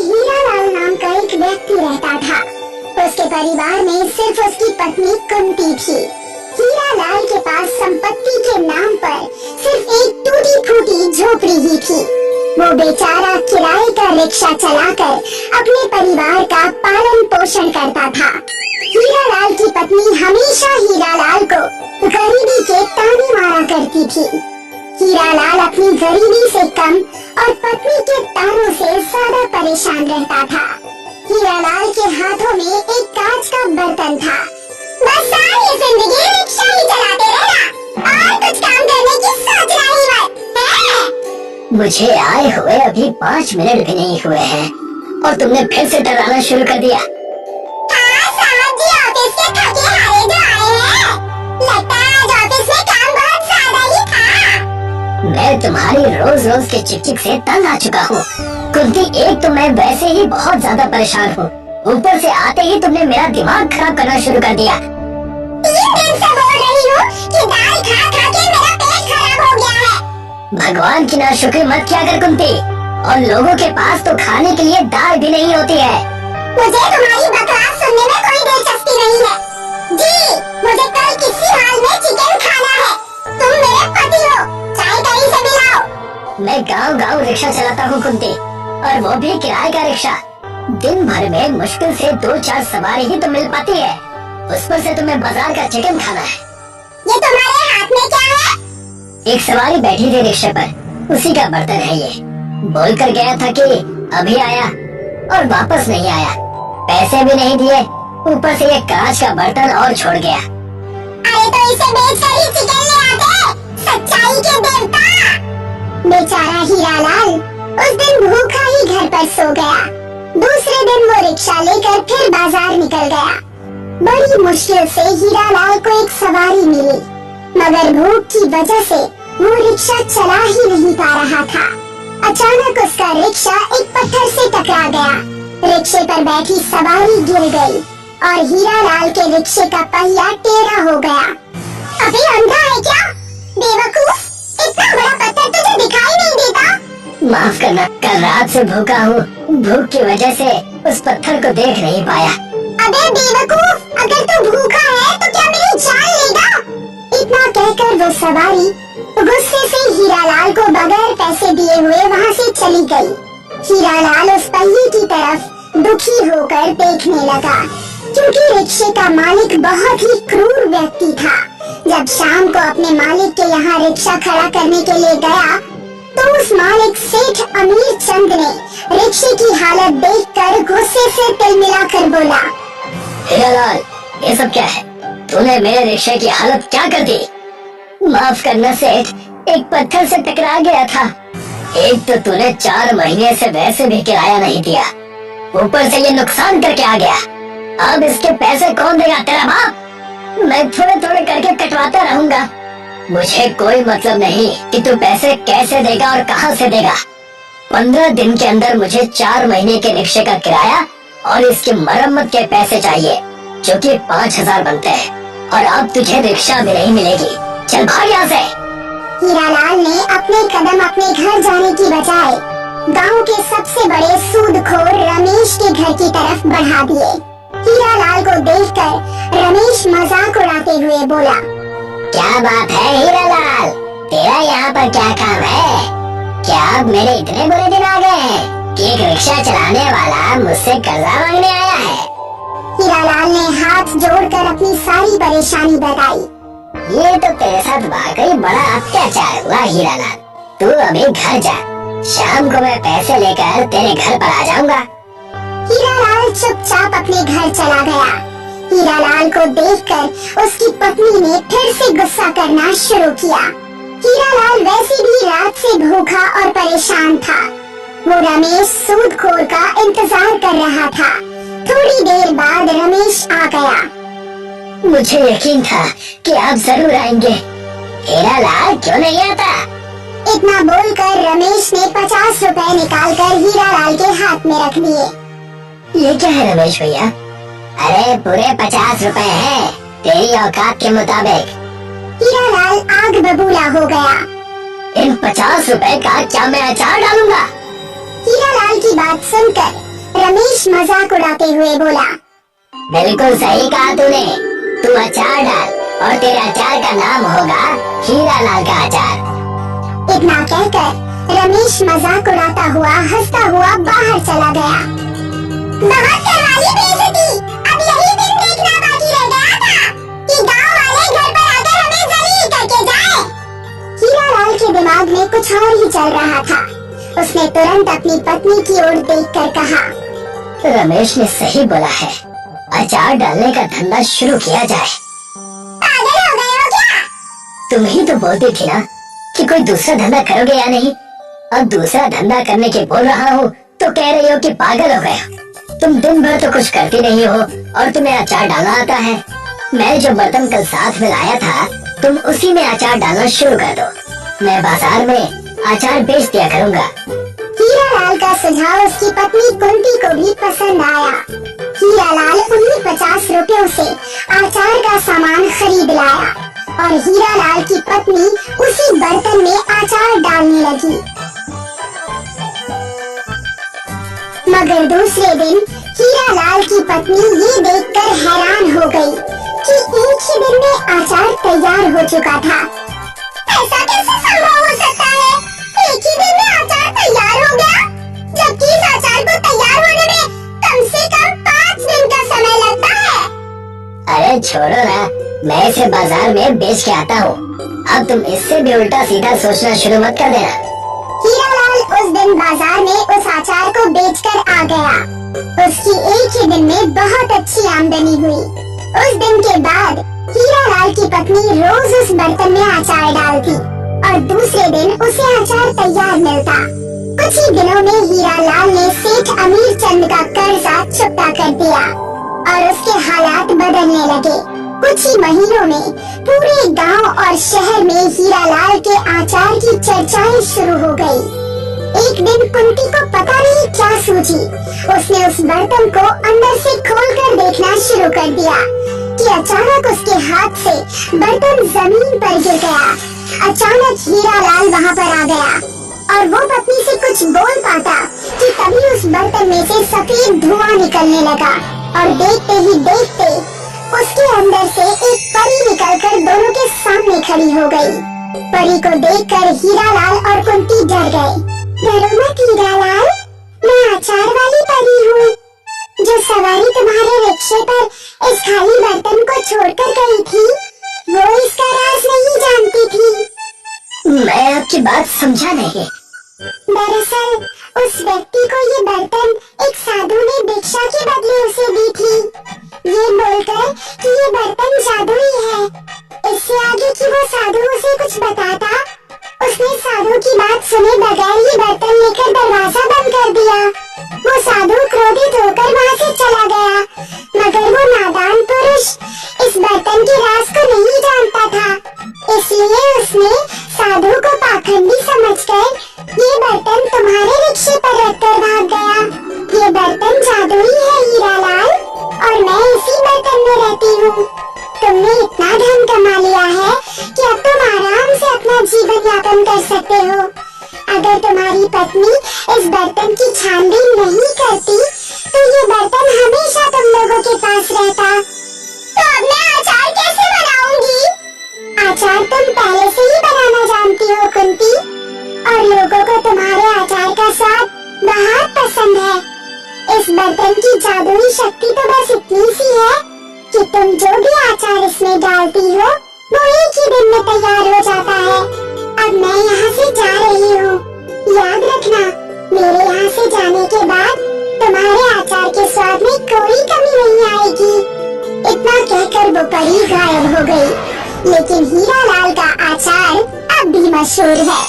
हीरालाल नाम का एक व्यक्ति रहता था। उसके परिवार में सिर्फ उसकी पत्नी कुंती थी। हीरालाल के पास संपत्ति के नाम पर सिर्फ एक टूटी फूटी झोपड़ी ही थी। वो बेचारा किराए का रिक्शा चलाकर अपने परिवार का पालन पोषण करता था। हीरालाल की पत्नी हमेशा हीरालाल को गरीबी के ताने मारा करती थी। हीरालाल अपनी गरीबी से कम और पत्नी के तानों से ज्यादा परेशान रहता था। हीरालाल के हाथों में एक कांच का बर्तन था। बस सारी जिंदगी रिक्शा ही चलाते रहना और कुछ काम करने की सोचना ही मत है। मुझे आए हुए अभी 5 मिनट भी नहीं हुए हैं और तुमने फिर से डराना शुरू कर दिया। हाँ साहब जी, ऑफिस से थके हारे जो आए हैं। लगता है आज ऑफिस में काम बहुत ज्यादा ही था। मैं तुम्हारी रोज रोज के चिक से तंग आ चुका हूँ। कुंती, एक तो मैं वैसे ही बहुत ज्यादा परेशान हूँ, ऊपर से आते ही तुमने मेरा दिमाग खराब करना शुरू कर दिया। 3 दिन से बोल रही हूँ कि दाल खा खा के मेरा पेट खराब हो गया है। भगवान की नाशुक्री मत किया कर कुंती, और लोगों के पास तो खाने के लिए दाल भी नहीं होती है। मुझे तुम्हारी बकवास सुनने में कोई दिलचस्पी नहीं है। जी, मुझे कल किसी हाल में चिकन खाना है। तुम मेरे पति हो, चाय कहीं से भी लाओ। मैं गांव रिक्शा चलाता हूँ कुंती, और वो भी किराए का रिक्शा। दिन भर में मुश्किल से 2-4 सवारी ही तो मिल पाती है, उस पर से तुम्हें बाजार का चिकन खाना है। ये तुम्हारे हाथ में क्या है? एक सवारी बैठी थी रिक्शे पर, उसी का बर्तन है ये। बोल कर गया था कि अभी आया और वापस नहीं आया। पैसे भी नहीं दिए, ऊपर से ये कांच का बर्तन और छोड़ गया। अरे तो इसे बेचकर ही चिकन ले आते, सच्चाई के देवता। बेचारा हीरालाल उस दिन भूखा ही घर पर सो गया। दूसरे दिन वो रिक्शा लेकर फिर बाजार निकल गया। बड़ी मुश्किल से हीरालाल को एक सवारी मिली, मगर भूख की वजह से वो रिक्शा चला ही नहीं पा रहा था। अचानक उसका रिक्शा एक पत्थर से टकरा गया। रिक्शे पर बैठी सवारी गिर गई और हीरालाल के रिक्शे का पहिया टेढ़ा हो गया। अबे अंधा है क्या? बेवकूफ, इतना बड़ा पत्थर तुझे दिखाई नहीं देता? माफ करना, कल रात से भूखा हूँ, भूख की वजह से उस पत्थर को देख नहीं पाया। अबे बेवकूफ, अगर तू भूखा है तो क्या मेरी जान लेगा? इतना कहकर वो सवारी गुस्से से हीरालाल को बगैर पैसे दिए हुए वहाँ से चली गई। हीरालाल उस पहिए की तरफ दुखी होकर देखने लगा, क्योंकि रिक्शे का मालिक बहुत ही क्रूर व्यक्ति था। जब शाम को अपने मालिक के यहाँ रिक्शा खड़ा करने के लिए गया, तो उस मालिक सेठ अमीर चंद ने रिक्शे की हालत देखकर गुस्से से तिल मिलाकर बोला, हीरालाल, ये सब क्या है? तूने मेरे रिक्शे की हालत क्या कर दी? माफ करना सेठ, एक पत्थर से टकरा गया था। एक तो तूने 4 महीने से वैसे भी किराया नहीं दिया, ऊपर से ये नुकसान करके आ गया। अब इसके पैसे कौन देगा? तेरा बाप? मैं थोड़े थोड़े करके कटवाता रहूंगा। मुझे कोई मतलब नहीं कि तू पैसे कैसे देगा और कहां से देगा। 15 दिन के अंदर मुझे 4 महीने के रिक्शे का किराया और इसकी मरम्मत के पैसे चाहिए, जो कि 5000 बनते हैं, और अब तुझे रिक्शा भी नहीं मिलेगी। चल भाग यहाँ से। हीरालाल ने अपने कदम अपने घर जाने की बजाय गांव के सबसे बड़े सूदखोर रमेश के घर की तरफ बढ़ा दिए। हीरालाल को देखकर रमेश मजाक उड़ाते हुए बोला, क्या बात है हीरालाल, तेरा यहाँ पर क्या काम है? क्या अब मेरे इतने बुरे दिन आ गए हैं कि एक रिक्शा चलाने वाला मुझसे कर्जा मांगने आया है? हीरालाल ने हाथ जोड़कर अपनी सारी परेशानी बताई। ये तो तेरे साथ वाकई बड़ा अत्याचार हुआ हीरालाल। तू अभी घर जा, शाम को मैं पैसे लेकर तेरे घर पर आ जाऊंगा। हीरालाल चुपचाप अपने घर चला गया। हीरालाल को देखकर उसकी पत्नी ने फिर से गुस्सा करना शुरू किया। हीरालाल वैसे भी रात से भूखा और परेशान था। वो रमेश सूदखोर का इंतजार कर रहा था। थोड़ी देर बाद रमेश आ गया। मुझे यकीन था कि आप जरूर आएंगे। हीरालाल क्यों नहीं आता? इतना बोलकर रमेश ने 50 रुपए निकालकर हीरालाल के हाथ में रख दिए। ये क्या है रमेश भैया? अरे पूरे 50 रुपए हैं, तेरी औकात के मुताबिक। हीरालाल आग बबूला हो गया। इन 50 रुपए का क्या मैं अचार डालूंगा? हीरालाल की बात सुनकर रमेश मजाक उड़ाते हुए बोला, बिल्कुल सही कहा तूने। तू अचार डाल और तेरे अचार का नाम होगा हीरालाल का अचार। इतना कहकर रमेश मजाक उड़ाता हुआ हंसता हुआ बाहर चला गया। बहुत करवा ली बेइज्जती, अब यही दिन देखना बाकी रह गया था कि गांव वाले घर पर आकर हमें जलील करके जाए। हीरालाल के दिमाग में कुछ और ही चल रहा था। उसने तुरंत अपनी पत्नी की ओर देखकर कहा, रमेश ने सही बोला है, अचार डालने का धंधा शुरू किया जाए। पागल हो गए हो क्या? तुम ही तो बोलती थी ना कि कोई दूसरा धंधा करोगे या नहीं। अब दूसरा धंधा करने के बोल रहा हूँ तो कह रही हो कि पागल हो गए हो। तुम दिन भर तो कुछ करती नहीं हो और तुम्हें अचार डालना आता है। मैं जो बर्तन कल साथ में लाया था, तुम उसी में अचार डालना शुरू कर दो। मैं बाजार में अचार बेच दिया करूँगा। हीरालाल का सुझाव उसकी पत्नी कुंती को भी पसंद आया। हीरालाल उन्हीं 50 रुपयों से अचार का सामान खरीद लाया और हीरालाल की पत्नी उसी बर्तन में अचार डालने लगी। मगर दूसरे दिन हीरालाल की पत्नी ये देखकर हैरान हो गई कि एक ही दिन में अचार तैयार हो चुका था। ऐसा कैसे संभव हो सकता है? एक ही दिन में अचार तैयार हो गया, जबकि इस अचार को तैयार होने में कम से कम 5 दिन का समय लगता है। अरे छोड़ो ना, मैं इसे बाजार में बेच के आता हूँ। अब तुम इससे भी उल्टा सीधा सोचना शुरू मत कर देना। हीरालाल उस दिन बाजार में उस अचार को बेचकर आ गया। उसकी एक ही दिन में बहुत अच्छी आमदनी हुई। उस दिन के बाद हीरालाल की पत्नी रोज उस बर्तन में अचार डालती और दूसरे दिन उसे अचार तैयार मिलता। कुछ ही दिनों में हीरालाल ने सेठ अमीर चंद का कर्जा चुकता कर दिया और उसके हालात बदलने लगे। कुछ ही महीनों में पूरे गांव और शहर में हीरालाल के अचार की चर्चाएं शुरू हो गई। एक दिन कुंती को पता नहीं क्या सूझी, उसने उस बर्तन को अंदर से खोलकर देखना शुरू कर दिया कि अचानक उसके हाथ से बर्तन जमीन पर गिर गया। अचानक हीरालाल वहाँ पर आ गया और वो पत्नी से कुछ बोल पाता कि तभी उस बर्तन में से सफेद धुआं निकलने लगा और देखते ही देखते उसके अंदर से एक परी निकलकर दोनों के सामने खड़ी हो गई। परी को देखकर हीरालाल और कुंती डर गए। डरो मत हीरालाल, मैं अचार वाली परी हूँ जो सवारी तुम्हारे रिक्शे पर इस खाली बर्तन को छोड़कर गई थी। वो इसका राज नहीं जानती थी। मैं आपकी बात समझा नहीं। दरअसल उस व्यक्ति को ये बर्तन एक साधु ने भिक्षा के बदले उसे दी थी, ये बोलकर कि ये बर्तन जादुई है। इससे आगे कि वो साधु उसे कुछ बताता, उसने साधु की बात सुने बगैर ये बर्तन लेकर दरवाजा बंद कर दिया। वो साधु क्रोधित होकर वहाँ से चला गया, मगर वो नादान पुरुष इस बर्तन के राज को नहीं जानता था, इसलिए उसने साधु को पाखंडी समझकर ये बर्तन तुम्हारे रिक्शे पर रखकर भाग गया। ये बर्तन जादुई है हीरालाल और मैं इसी बर्तन में रहती हूँ। तुमने इतना धन कमा लिया है कि अब तुम आराम से अपना जीवन यापन कर सकते हो। अगर तुम्हारी पत्नी इस बर्तन की छानबीन नहीं करती तो ये बर्तन हमेशा तुम लोगों के पास रहता। तो अब मैं अचार कैसे बनाऊंगी? अचार तुम पहले से ही बनाना जानती हो कुंती, और लोगों को तुम्हारे अचार का स्वाद बहुत पसंद है। इस बर्तन की जादुई शक्ति तो बस इतनी सी है कि तुम जो भी अचार इसमें डालती हो वो एक ही दिन में तैयार हो जाता है। अब मैं यहाँ से जा रही हूँ। याद रखना, मेरे यहाँ से जाने के बाद तुम्हारे अचार के स्वाद में कोई कमी नहीं आएगी। इतना कहकर वो परी गायब हो गई, लेकिन हीरालाल का अचार अब भी मशहूर है।